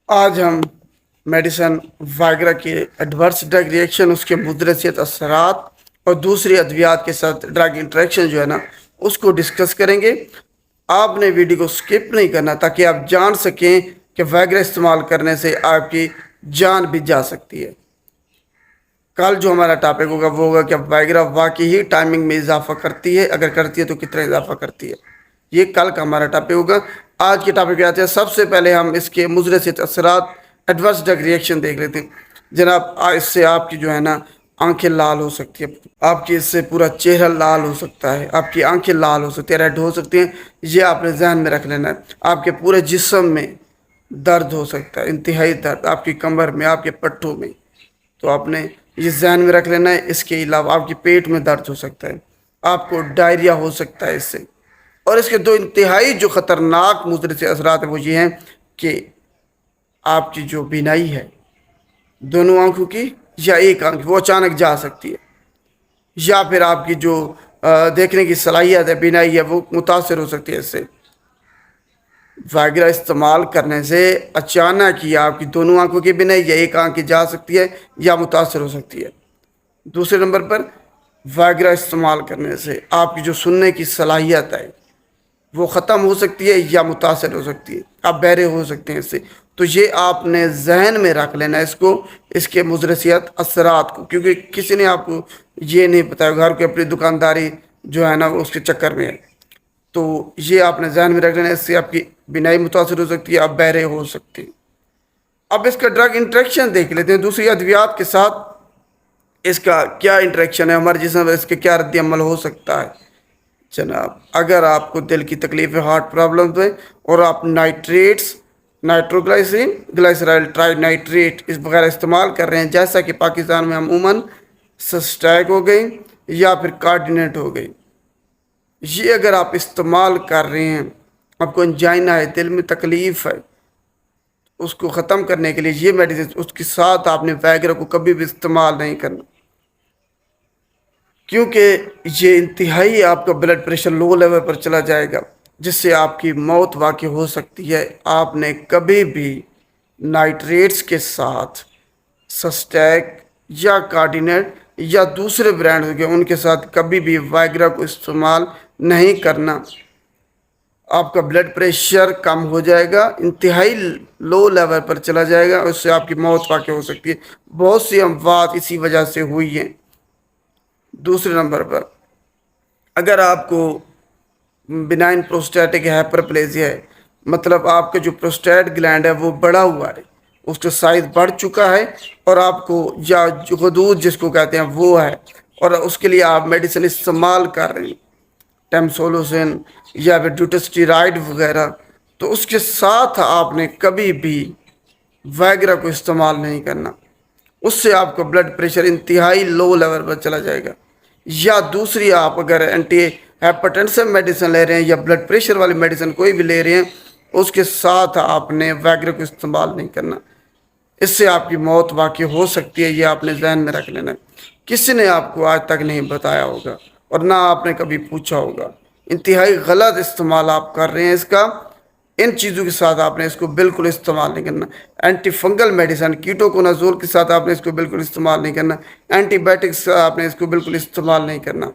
आज हम medicine Viagra के एडवर्स ड्रग रिएक्शन, उसके मुदरसियत असरात और दूसरी अद्वियात के साथ ड्रग इंटरेक्शन जो है ना, उसको डिस्कस करेंगे। आपने वीडियो को स्किप नहीं करना ताकि आप जान सकें कि वाइग्रा इस्तेमाल करने से आपकी जान भी जा सकती है। कल जो हमारा टॉपिक होगा वो होगा कि वाइग्रा वाकई ही टाइमिंग में इजाफा करती है, अगर करती है तो कितना इजाफा करती है। ये कल का हमारा टॉपिक होगा। आज के टॉपिक पे आते हैं। सबसे पहले हम इसके मुज़र असरात एडवर्स ड्रग रिएक्शन देख लेते हैं। जनाब, इससे आपकी जो है ना आंखें लाल हो सकती है, आपकी इससे पूरा चेहरा लाल हो सकता है, आपकी आंखें लाल हो सकती है, रेड हो सकती हैं। ये आपने जहन में रख लेना है। आपके पूरे जिस्म में दर्द हो सकता है, इंतहाई दर्द आपकी कमर में, आपके पट्टों में, तो आपने ये जहन में रख लेना है। इसके अलावा आपके पेट में दर्द हो सकता है, आपको डायरिया हो सकता है इससे। और इसके दो इंतहाई जो ख़तरनाक मुज़र असरात हैं वो ये हैं कि आपकी जो बीनाई है, दोनों आंखों की या एक आंख, वो अचानक जा सकती है, या फिर आपकी जो देखने की सलाहियत है, बीनाई है, वो मुतासर हो सकती है इससे। वाइग्रा इस्तेमाल करने से अचानक ही आपकी दोनों आंखों की बीनाई या एक आंख की जा सकती है या मुतासर हो सकती है। दूसरे नंबर पर, वाइग्रा इस्तेमाल करने से आपकी जो सुनने की सलाहियत है वो ख़त्म हो सकती है या मुतासर हो सकती है, आप बहरे हो सकते हैं इससे। तो ये आपने जहन में रख लेना इसको, इसके मुज़रसियत असरात को, क्योंकि किसी ने आपको ये नहीं बताया, घर की अपनी दुकानदारी जो है ना उसके चक्कर में है। तो ये आपने जहन में रख लेना, इससे आपकी बीनाई मुतासर हो सकती है, आप बहरे हो सकते हैं। अब इसका ड्रग इंटरेक्शन देख लेते हैं दूसरी अद्वियात के साथ। इसका क्या इंटरेक्शन है हमारे जिस्म में, इसके क्या रद्द अमल हो सकता है। जनाब, अगर आपको दिल की तकलीफ है, हार्ट प्रॉब्लम है, और आप नाइट्रेट्स, नाइट्रोग्लाइसिन, ग्लाइसराइल ट्राई नाइट्रेट इस वगैरह इस्तेमाल कर रहे हैं, जैसा कि पाकिस्तान में अमूमन सस्टैग हो गई या फिर कार्डिनेट हो गई, ये अगर आप इस्तेमाल कर रहे हैं, आपको अंजाइना है, दिल में तकलीफ़ है, उसको ख़त्म करने के लिए ये मेडिसिन, उसके साथ आपने वाइग्रा को कभी भी इस्तेमाल नहीं करना, क्योंकि ये इंतहाई आपका ब्लड प्रेशर लो लेवल पर चला जाएगा, जिससे आपकी मौत वाक़ई हो सकती है। आपने कभी भी नाइट्रेट्स के साथ सस्टैक या कार्डिनेट या दूसरे ब्रांड हो गए उनके साथ कभी भी वाइग्रा को इस्तेमाल नहीं करना। आपका ब्लड प्रेशर कम हो जाएगा, इंतहाई लो लेवल पर चला जाएगा, उससे आपकी मौत वाक़ई हो सकती है। बहुत सी अमवात इसी वजह से हुई हैं। दूसरे नंबर पर, अगर आपको बिनाइन प्रोस्टैटिक हाइपरप्लेजिया है, मतलब आपका जो प्रोस्टेट ग्लैंड है वो बड़ा हुआ है, उसका साइज बढ़ चुका है, और आपको या जो हदूद जिसको कहते हैं वो है, और उसके लिए आप मेडिसिन इस्तेमाल कर रहे हैं, टेमसोलोसिन या फिर ड्यूटेस्टीराइड वगैरह, तो उसके साथ आपने कभी भी वाइग्रा को इस्तेमाल नहीं करना। उससे आपका ब्लड प्रेशर इंतहाई लो लेवल पर चला जाएगा। या दूसरी, आप अगर एंटी हाइपरटेंसिव मेडिसिन ले रहे हैं या ब्लड प्रेशर वाली मेडिसिन कोई भी ले रहे हैं, उसके साथ आपने वाइग्रा को इस्तेमाल नहीं करना, इससे आपकी मौत वाक़ई हो सकती है। ये आपने जहन में रख लेना है। किसी ने आपको आज तक नहीं बताया होगा और ना आपने कभी पूछा होगा। इंतहाई गलत इस्तेमाल आप कर रहे हैं इसका। इन चीज़ों के साथ आपने इसको बिल्कुल इस्तेमाल नहीं करना। एंटी फंगल मेडिसिन कीटोकोनाजोल के साथ आपने इसको बिल्कुल इस्तेमाल नहीं करना। एंटीबायोटिक्स आपने इसको बिल्कुल इस्तेमाल नहीं करना।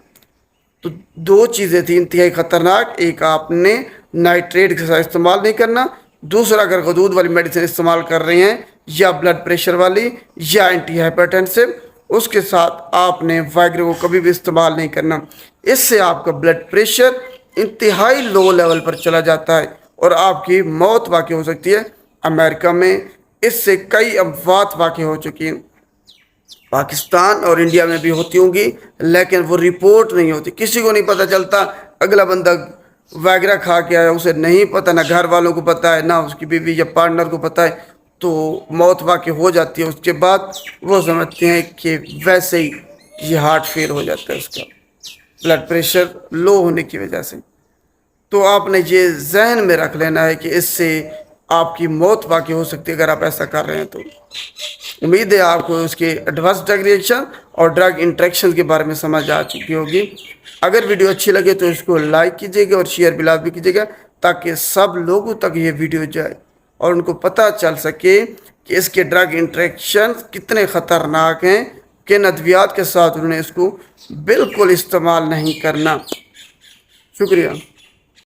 तो दो चीज़ें थी इंतहाई ख़तरनाक, एक आपने नाइट्रेट के साथ इस्तेमाल नहीं करना, दूसरा अगर गदूद वाली मेडिसिन इस्तेमाल कर रहे हैं या ब्लड प्रेशर वाली या एंटी हाइपरटेंसिव, उसके साथ आपने वाइग्रा को कभी भी इस्तेमाल नहीं करना। इससे आपका ब्लड प्रेशर इंतहाई लो लेवल पर चला जाता है और आपकी मौत वाक़ई हो सकती है। अमेरिका में इससे कई अमवात वाक़ई हो चुकी हैं, पाकिस्तान और इंडिया में भी होती होंगी, लेकिन वो रिपोर्ट नहीं होती, किसी को नहीं पता चलता। अगला बंदा वाइग्रा खा के आया, उसे नहीं पता, ना घर वालों को पता है, ना उसकी बीवी या पार्टनर को पता है, तो मौत वाक़ई हो जाती है। उसके बाद वो समझते हैं कि वैसे ही ये हार्ट फेल हो जाता है, उसका ब्लड प्रेशर लो होने की वजह से। तो आपने ये जहन में रख लेना है कि इससे आपकी मौत वाक़ई हो सकती है अगर आप ऐसा कर रहे हैं। तो उम्मीद है आपको उसके एडवर्स ड्रग रिएक्शन और ड्रग इंटरेक्शन के बारे में समझ आ चुकी होगी। अगर वीडियो अच्छी लगे तो इसको लाइक कीजिएगा और शेयर भी लाजमी कीजिएगा, ताकि सब लोगों तक ये वीडियो जाए اور ان کو پتہ چل سکے کہ اس کے ڈرگ انٹریکشن کتنے خطرناک ہیں، کن ادویات کے ساتھ انہوں نے اس کو بالکل استعمال نہیں کرنا۔ شکریہ۔